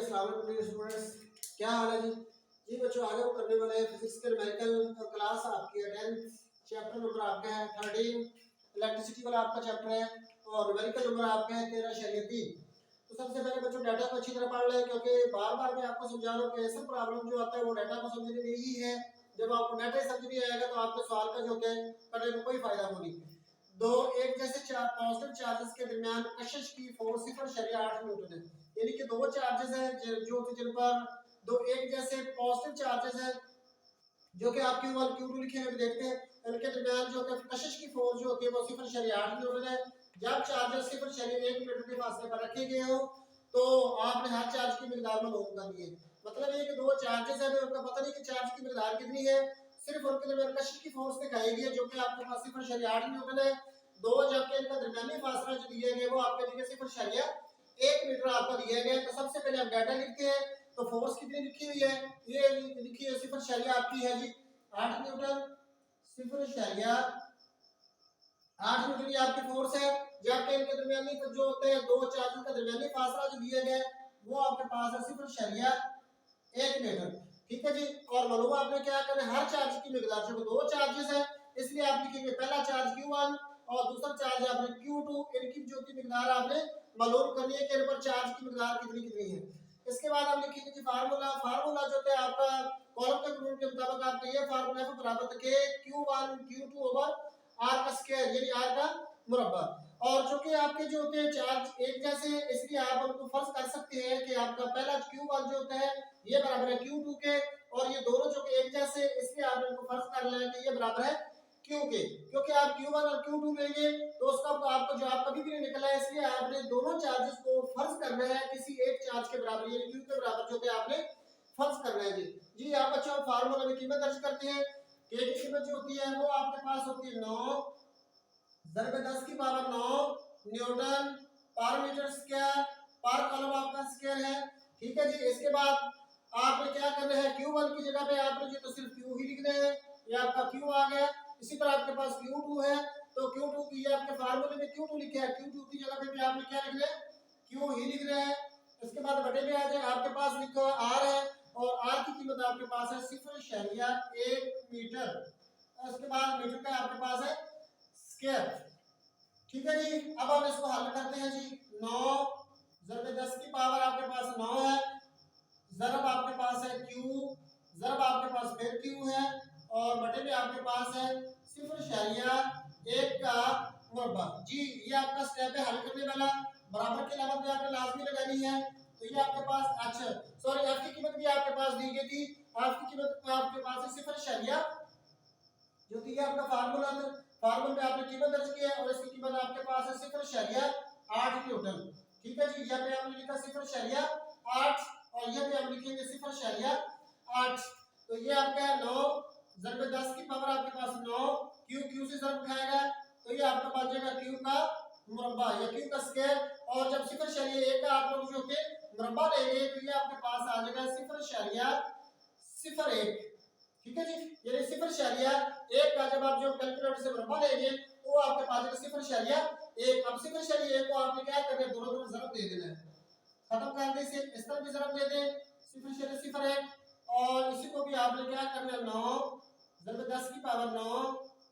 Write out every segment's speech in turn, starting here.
अस्सलाम वालेकुम स्टूडेंट्स, क्या हाल है जी। जी बच्चों, आगे हम करने वाले हैं फिजिक्स के न्यूमेरिकल क्लास आपकी है 10th। चैप्टर नंबर आपका है 13, इलेक्ट्रिसिटी वाला आपका चैप्टर है और न्यूमेरिकल नंबर आपका है 13/3। तो सबसे पहले बच्चों डाटा को अच्छी तरह पढ़ लें, क्योंकि बार बार मैं आपको समझा रहा हूँ कि ऐसा प्रॉब्लम जो आता है वो डाटा को समझने में ही है। जब आपको डाटा ही समझ नहीं आएगा तो आपके सवाल का जो होता है करने में कोई फायदा नहीं। दो एक जैसे पॉजिटिव चार्जेस के दरमियान कशिश की फोर्स 0.8 न्यूटन है। यानी कि दो चार्जेस हैं जो कि जिन पर दो एक जैसे पॉजिटिव चार्जेस हैं जो कि आप Q1 Q2 लिखे हुए देखते हैं, इनके दरमियान जो कि कशिश की फोर्स जो होती है वो 0.8 न्यूटन है। जब चार्जेस 0.1 मीटर के फासले पर रखे गए हो तो आपने हर चार्ज की मिकदार मालूम करनी है। मतलब ये कि दो चार्जेस हैं, उनका पता नहीं कि चार्ज की मिकदार कितनी है, सिर्फ उनके दरमियान कशिश की फोर्स दिखाई गई है जो कि आपके पास 0.8 न्यूटन है। दो जबकि इनका दरमियानी फासला जो दिए गए वो आपके दिए 0.1 मीटर आपका दिया गया है। तो सबसे पहले हम डाटा लिखते हैं। तो फोर्स कितनी लिखी हुई है, ये लिखी है 0.8 आपकी है जी 8 न्यूटन। 0.8 न्यूटन ये आपकी फोर्स है। जबकि इनके दरमियानी जो होते हैं दो चार्जेस का दरमियानी फासला जो दिया गया है वो आपके पास है 0.1 मीटर। ठीक है जी। और मालूम आपने क्या करना है, हर चार्ज की मिकदार, जो दो चार्जेस है इसलिए आप लिखेंगे पहला चार्ज Q1 और दूसरा चार्ज आपने Q2। इनकी जो की मिकदार आपने मालूम करनी है कि इन पर चार्ज की मिकदार कितनी कितनी है। इसके बाद हम लिखेंगे कि फार्मूला जो है आपका कॉलम के कानून के मुताबिक आपका ये फार्मूला है बराबर के Q1 Q2 ओवर R का स्क्वायर यानी R का मुरब्बा। और चूंकि आपके जो होते हैं चार्ज एक जैसे हैं इसलिए आप उनको फर्ज कर सकते हैं कि आपका पहला Q1 जो होता है ये बराबर है Q2 के, और ये दोनों जो कि एक जैसे इसलिए आप इनको फर्ज कर लें कि ये बराबर है Q के। क्योंकि आप Q1 और Q2 लेंगे तो उसका आपको जवाब कभी भी नहीं निकला है, इसलिए आपने दोनों चार्जेस को फर्ज करना है किसी एक चार्ज के बराबर यानी Q के बराबर जो है आपने फर्ज करना है जी। जी आप बच्चों फार्मूला में कीमत दर्ज करते हैं। K की कीमत जो होती है वो आपके पास होती है 9 ज़रब 10 की पावर 9 न्यूटन पर मीटर स्क्वायर पर कॉलम आपका स्क्वायर है। ठीक है जी। इसके बाद आपने क्या करना है, Q1 की जगह पे आपने जी तो सिर्फ Q ही लिखना है, ये आपका Q आ गया। इसी तरह आपके पास Q2 है तो Q2 की ये आपके फार्मूले में Q2 लिखा है, Q2 की जगह पे भी आपने क्या लिखना है, Q ही लिख रहे हैं। इसके बाद बटे में आ जाए आपके पास लिखा हुआ R है और R की कीमत आपके पास है 0.1 मीटर। इसके बाद मीटर का आपके पास है स्क्वायर। ठीक है जी। अब हम इसको हल करते हैं जी। 9 ज़रब 10 की पावर आपके पास 9 है, ज़रब आपके पास है Q, ज़रब आपके पास फिर Q है और बटे में आपके पास है 0.1 का मुरब्बा। जी ये आपका स्टेप है हल करने वाला। बराबर की अलामत भी आपने लाजमी लगानी है। तो ये आपके पास अच्छा सॉरी f की कीमत भी आपके पास दी गई थी। f की कीमत आपके पास है 0.1 जो कि आपका फार्मूला था, फार्मूले में आपने कीमत दर्ज की है और इसकी कीमत आपके पास है 0.8 न्यूटन। ठीक है जी। यहाँ पे आपने लिखा 0.8 और ये भी हम लिखेंगे 0.8। तो ये आपका है 9 ज़रब 10 की पावर आपके पास 9 Q से ज़रब खाएगा तो ये आपका बच जाएगा Q का मुरब्बा या Q का स्क्वायर। और जब 0.1 का आप लोग जो होते मुरब्बा लेंगे तो ये आपके पास आ जाएगा 0.01। ठीक है जी। यानी 0.1 का जब आप जो कैलकुलेटर से मुरब्बा लेंगे तो आपके पास आएगा 0.1। अब 0.1 को आपने क्या करना है, दोनों तरफ ज़रब दे देना है, खत्म कर दे इसे, इस तरफ भी ज़रब दे दे 0.01 और इसी को भी आपने क्या करना है 9 ज़रब 10 की पावर 9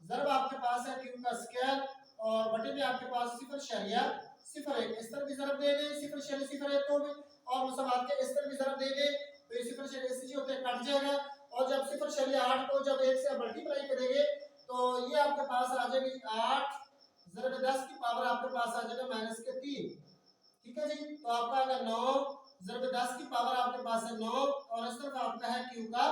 ज़रब आपके पास है Q का स्क्वायर और बटे में आपके पास 0.01 इस तरफ भी ज़रब दे दे 0.01 को भी और मुसवात के इस तरफ भी ज़रब दे दे तो ये 0.1 जो होते हैं कट जाएगा। और जब 0.8 को जब 1 से मल्टीप्लाई करेंगे तो ये आपके पास आ जाएगी 8 ज़रब 10 की पावर आपके पास आ जाएगा -3। ठीक है जी। तो आपका आ गया 9 ज़रब 10 की पावर आपके पास है 9 और इस तरफ आपका है Q का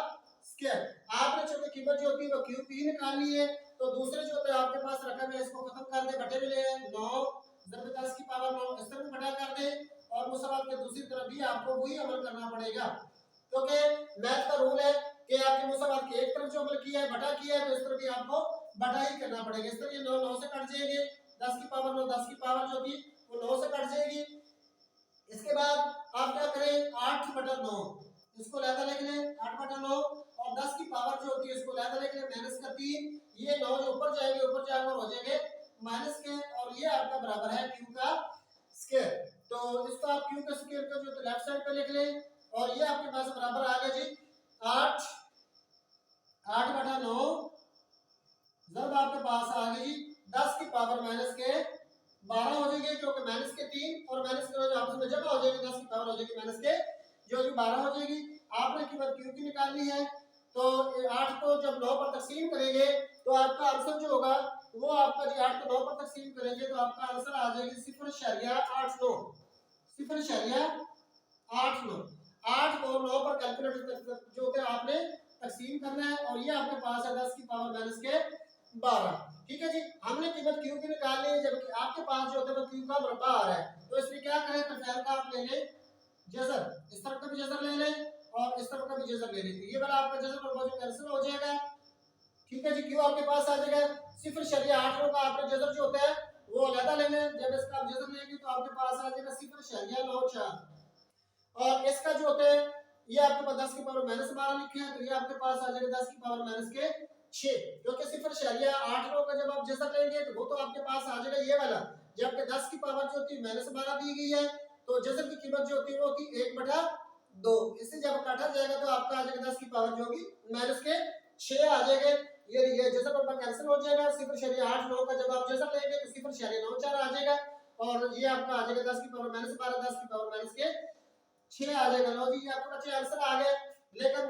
स्क्वायर। आपने चूंकि कीमत जो होती है वो Q की निकालनी है तो दूसरे जो होते हैं आपके पास रकम है इसको खत्म कर दे, बटे में ले 9 ज़रब 10 की पावर 9 इस तरफ बटा कर दे और मुसवात के दूसरी तरफ भी आपको वही अमल करना पड़ेगा, क्योंकि मैथ का रूल है कि आपके मुसवात की एक तरफ जो अमल किया है बटा किया है तो इस तरफ भी आपको बटा ही करना पड़ेगा। इस तरह ये 9 9 से कट जाएंगे, 10 की पावर 9 10 की पावर जो थी वो 9 से कट जाएगी। इसके बाद आप क्या करें 8/9 इसको लहदा लिख लें 8/9 और 10 की पावर जो होती है इसको लहदा लिख लें -3। ये 9 जो ऊपर जाएंगे ऊपर जाकर हो जाएंगे माइनस के और ये आपका बराबर है Q का स्क्वायर। तो इसको आप Q का स्क्वायर का जो लेफ्ट साइड पे लिख लें और ये आपके पास बराबर आ गया जी 8 8/9 जब आपके पास आ गई जी 10 की पावर माइनस के 12 हो जाएगी, क्योंकि माइनस के 3 और माइनस के जो आपस में जमा हो जाएगी 10 की पावर हो जाएगी माइनस के जो 12 हो जाएगी। आपने कीमत क्यू की निकालनी है, तो 8 को जब 9 पर तकसीम करेंगे तो आपका आंसर जो होगा वो आपका जी 8 को 9 पर तकसीम करेंगे तो आपका आंसर आ जाएगी 0.89 0.89 8 को 9 पर कैलकुलेटर जो होता है आपने तकसीम करना है, और ये आपके पास है 10 की पावर माइनस के 12। ठीक है जी, हमने कीमत क्यू की निकाल ली है, जबकि आपके पास जो होता है वो क्यू का मुरब्बा आ रहा है, तो इसलिए क्या करें, तरफेल का आप ले लें जजर, इस तरफ का भी जजर ले लें और इस तरफ का भी जजर ले लें, तो ये वाला आपका जजर मुरब्बा जो कैंसिल हो जाएगा। ठीक है जी, क्यू आपके पास आ जाएगा 0.8 का आपने जजर जो होता है वो अलग ले लें, जब इसका आप जजर लेंगे तो आपके पास आ जाएगा 0.94, और इसका जो होता है ये आपके पास 10 की पावर माइनस 12 लिखे हैं, तो ये आपके पास आ जाएगा 10 की पावर माइनस के 6, क्योंकि 0.8 का जब आप जैसा लेंगे तो वो तो आपके पास आ जाएगा ये वाला, जबकि 10 की पावर जो होती है माइनस 12 दी गई है, तो जजर की कीमत जो होती है वो होती 1/2, इससे जब काटा जाएगा तो आपका आ जाएगा 10 की पावर जो होगी माइनस के 6 आ जाएगा। ये जजर पर कैंसिल हो जाएगा, 0.89 का जब आप जजर लेंगे तो 0.94 आ जाएगा, और ये आपका आ जाएगा 10 की पावर माइनस 12 10 की पावर माइनस के 6 आ जाएगा। लो जी, ये आपका बच्चे आंसर आ गए। लेकिन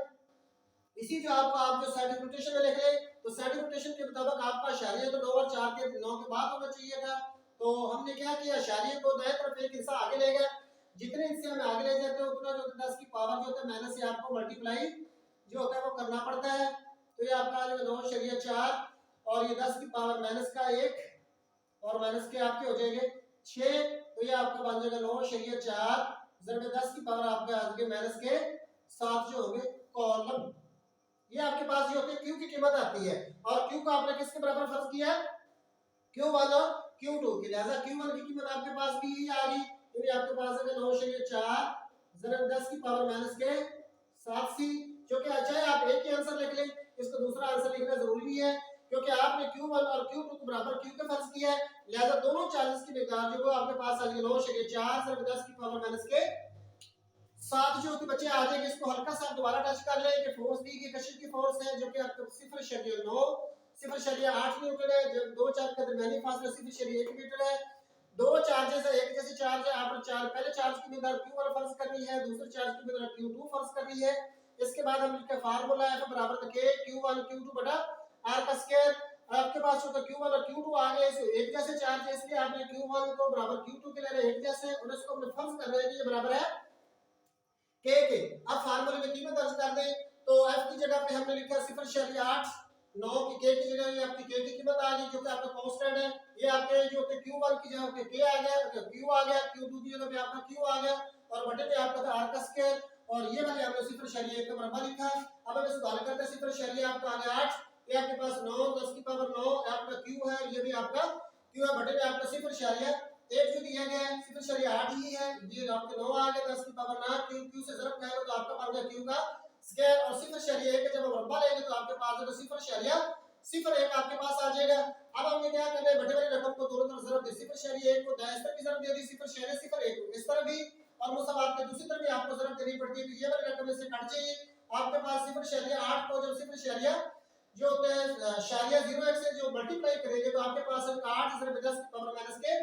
इसी जो आपका आप जो सर्टिफिकेशन में लिख ले, तो सर्टिफिकेशन के मुताबिक आपका इशारिया तो 9 और 4 के 9 के बाद होना चाहिए था, तो हमने क्या किया, इशारिये को दाएं तरफ एक हिस्सा आगे ले गए, जितने हिस्से हम आगे ले जाते हैं उतना जो 10 की पावर जो होता है माइनस से आपको मल्टीप्लाई जो होता है वो करना पड़ता है, तो ये आपका आ जाएगा 9/4 और ये 10 की पावर माइनस का 1 और माइनस के आपके हो जाएंगे 6, तो ये आपका बन जाएगा 9/4 जब 10 की पावर आपके आ जाएगी माइनस के 7 जो होंगे कॉलम। ये आपके पास ये होती है क्यू की कीमत आती है, और क्यू को आपने किसके बराबर फर्ज किया, Q1 और Q2 की, लिहाजा Q1 की कीमत आपके पास भी आ गई, तो ये आपके पास है 9/4 जरा 10 की पावर माइनस के 7c, क्योंकि अच्छा आप एक ही आंसर लिख लें, इसको दूसरा आंसर लिखना जरूरी नहीं है, क्योंकि आपने Q1 और Q2 को बराबर Q का फर्ज किया है, लिहाजा दोनों चार्जेस की मिकदार जो वो आपके पास आ जाएगी 9/4 जरा 10 की पावर माइनस के 7 जो होती बच्चे आ जाएंगे। इसको हल्का सा दोबारा टच कर ले कि फोर्स दी गई कशिश की फोर्स है जो कि आपको 0.9 0.8 न्यूटन है, जब दो चार्ज का दरमियानी फासला 0.1 मीटर है, दो चार्जेस है, एक जैसे चार्ज है, आपने चार्ज पहले चार्ज की मिकदार q1 फर्ज करनी है, दूसरे चार्ज की मिकदार q2 फर्ज करनी है। इसके बाद हम लिखते हैं फार्मूला f बराबर k q1 q2 बटा r का स्क्वायर। आपके पास होगा q1 और q2 आ गए, इसे एक जैसे चार्ज है इसलिए आपने q1 को बराबर q2 के लिए एक जैसे, और इसको हमने फर्ज कर रहे हैं कि ये बराबर है k के। अब फार्मूले में कीमत दर्ज कर दें, तो f की जगह पे हमने लिखा 0.8 9 की k की जगह ये आपकी k की कीमत आ गई जो कि आपका कांस्टेंट है, ये आपके जो होते q1 की जगह पे k आ गया, q आ गया, q2 की जगह पे आपका q आ गया, और बटे पे आपका था r का स्क्वायर, और ये वाले हमने 0.1 का बराबर लिखा। अब हम इसको हल करते हैं, 0.1 आपका आ गया 8, ये आपके पास 9 10 की पावर 9 आपका q है, ये भी आपका q है, बटे पे आपका 0.1 जो दिया गया है 0.8 ही है, ये आपके 9 आ गया 10 की पावर 9, q से ज़रब करेंगे तो आपका बन गया q का स्क्वायर, और 0.1 का जब हम मुरब्बा लेंगे तो आपके पास जो 0.01 आपके पास आ जाएगा। अब हमने क्या करना है, बटे वाली रकम को दोनों तरफ ज़रब दे, 0.1 को दाएं तरफ की ज़रब दे दी, 0.01 को इस तरफ भी, और मुसावात के दूसरी तरफ भी आपको ज़रब देनी पड़ती है, तो ये वाली रकम इससे कट जाएगी। आपके पास 0.8 को जब 0.1 जो होते हैं शारिया 0 से जो मल्टीप्लाई करेंगे तो आपके पास 8 ज़रब 10 की पावर माइनस के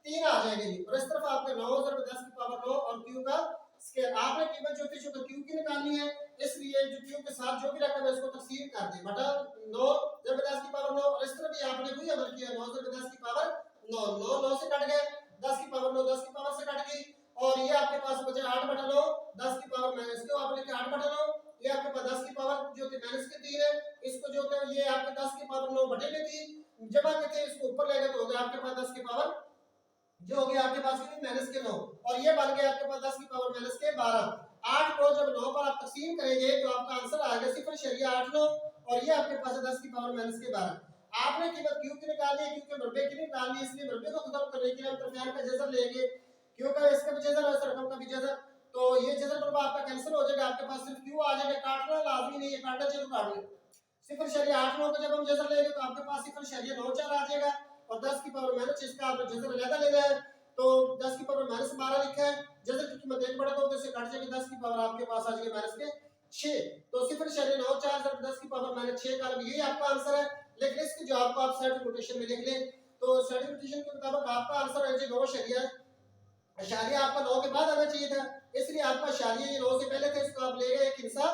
3 आ जाएंगे जी, और इस तरफ आपके 9 ज़रब 10 की पावर 9 और q का स्क्वायर। आपने कीमत जो थी जो q की निकालनी है, इसलिए जो q के साथ जो भी रकम है उसको तकसीम कर दें, बटा 9 ज़रब 10 की पावर 9, और इस तरफ भी आपने वही अमल किया, 9 ज़रब 10 की पावर 9 9 9 से कट गए, 10 की पावर 9 10 की पावर से कट गई, और ये आपके पास बचे 8/9 10 की पावर माइनस के आपने लिखा 8/9, ये आपके पास 10 की पावर जो थी माइनस के 3 है, इसको जो होता है ये आपके 10 की पावर 9 बटे में थी जमा के थे, इसको ऊपर ले गए तो हो गया आपके पास 10 की पावर जो हो गया आपके पास कितनी माइनस के 9, और ये बन गया आपके पास 10 की पावर माइनस के 12। 8 को जब 9 पर आप तकसीम करेंगे तो आपका आंसर आएगा 0.89, और ये आपके पास है 10 की पावर माइनस के 12। आपने कीमत q की निकालनी है, क्योंकि मरबे की निकालनी है, इसलिए मरबे को खत्म करने के लिए हम तरफियान का जज़र लेंगे, क्यों का इसका भी जज़र और इस रकम का भी जज़र, तो ये जज़र मरबा आपका कैंसिल हो जाएगा, आपके पास सिर्फ q आ जाएगा, काटना लाजमी नहीं है, काटना चाहिए तो काट लें। 0.89 को जब हम जज़र लेंगे तो आपके पास 0.94 आ जाएगा, और 10 की पावर माइनस इसका आपने जज़र अलग लेना है, तो 10 की पावर माइनस 12 लिखा है, जैसे कि कीमत 1 बढ़ा तो से काट जाएगी 10 की पावर आपके पास आ जाएगी माइनस के 6। तो 0.94 10 की पावर माइनस 6 का यही आपका आंसर है। लेकिन इसकी जो आपको आप सेट नोटेशन में लिख लें, तो सेट नोटेशन के मुताबिक आपका आंसर है 9 अशारिया आपका 9 के बाद आना चाहिए था, इसलिए आपका अशारिया ये 9 से पहले थे, इसको आप ले गए एक हिस्सा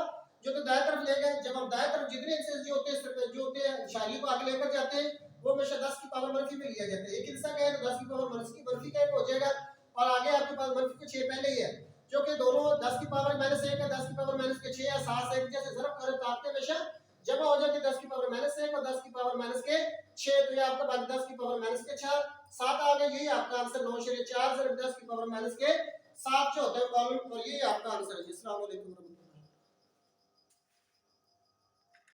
जो तो दाएं तरफ ले गए। जब हम दाएं तरफ जितने हिस्से जो होते हैं अशारियों को आगे लेकर जाते हैं वो हमेशा 10 की पावर मनफी में लिया जाता है। एक हिस्सा गए तो 10 की पावर मनफी का 1 हो जाएगा और आगे आपके पास मनफी के 6 पहले ही है, जो कि दोनों 10 की पावर माइनस 1 है, 10 की पावर माइनस के 6 है, 7 से 1 जैसे ज़रब करें तो आपके हमेशा जमा हो जाती है 10 की पावर माइनस 1 और 10 की पावर माइनस के 6। तो ये आपका बात 10 की पावर माइनस के 6 7 आ गया, यही आपका आंसर 9.4 10 की पावर माइनस के 7 जो होता है कॉलम, और यही आपका आंसर है। अस्सलाम वालेकुम।